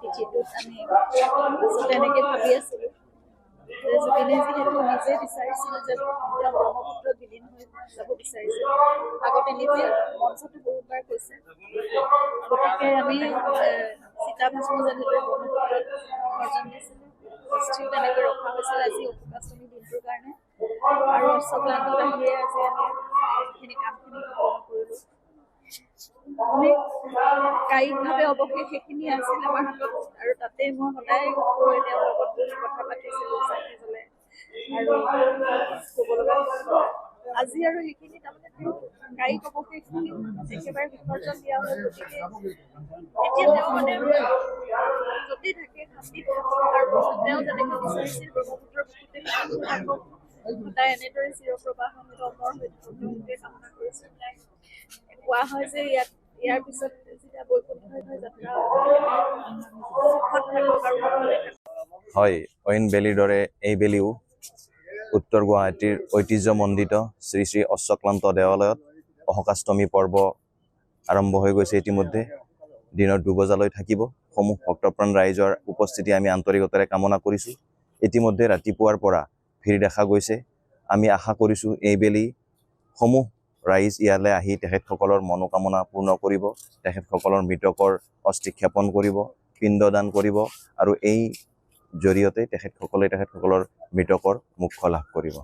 তিথিটোত আমি আচলতে এনেকৈ ভাবি আছিলোঁ যে জুবিনে যিহেতু নিজে বিচাৰিছিল যে তেওঁ ব্ৰহ্মপুত্ৰত বিলীন হৈ যাব বিচাৰিছিল, আগতে নিজে মঞ্চটো বহুতবাৰ কৈছে। গতিকে আমি চিতাভস্ম যেনেকৈ ব্ৰহ্মপুত্ৰত বিসৰ্জন দিছিলোঁ, অস্থিও তেনেকৈ ৰখা হৈছিল আজি অশোকাষ্টমী দিনটোৰ কাৰণে। আৰু অশ্বক্লান্ত আহিয়ে আজি আমি এইখিনি কামখিনি সম্পূৰ্ণ কৰিলোঁ। কায়িকভাৱে অৱশেষ সেইখিনি আছিল আমাৰ হাতত, আৰু তাতে মই সদায় গৈ তেওঁৰ লগত বহি কথা পাতিছিলোঁ, চাকি জ্বলাই। আৰু ক'ব লগা আজি আৰু সেইখিনি তাৰমানে তেওঁ কায়িক অৱশেষখিনি একেবাৰে বিসৰ্জন দিয়া হয়। গতিকে এতিয়া তেওঁ মানে য'তেই থাকে শান্তিত থাকক, আৰু তেওঁ যেনেকৈ বিচাৰিছিল ব্ৰহ্মপুত্ৰৰ বুকুতে থাকক, সদায় এনেদৰে চিৰপ্ৰবাহ অমৰ হৈ থাকক, তেওঁলোকে কামনা কৰিছিল। কোৱা হয় যে ইয়াৰ পিছত যেতিয়া বৈকুণ্ঠলৈ যাত্ৰা সুখত থাকক আৰু সকলোৱে থাকক। হয়, অইন বেলিৰ দৰে এই বেলিও উত্তৰ গুৱাহাটীৰ ঐতিহ্যমণ্ডিত শ্ৰী শ্ৰী অশ্বক্লান্ত দেৱালয়ত অশোকাষ্টমী পৰ্ব আৰম্ভ হৈ গৈছে। ইতিমধ্যে দিনৰ 2 বজালৈ থাকিব। সমূহ ভক্তপ্ৰাণ ৰাইজৰ উপস্থিতি আমি আন্তৰিকতাৰে কামনা কৰিছোঁ। ইতিমধ্যে ৰাতিপুৱাৰ পৰা ভিৰ দেখা গৈছে। আমি আশা কৰিছোঁ এইবেলি সমূহ ৰাইজ ইয়ালৈ আহি তেখেতসকলৰ মনোকামনা পূৰ্ণ কৰিব, তেখেতসকলৰ মৃতকৰ অস্থি ক্ষেপণ কৰিব, পিণ্ডদান কৰিব, আৰু এই জৰিয়তে তেখেতসকলে তেখেতসকলৰ মৃতকৰ মোক্ষ লাভ কৰিব।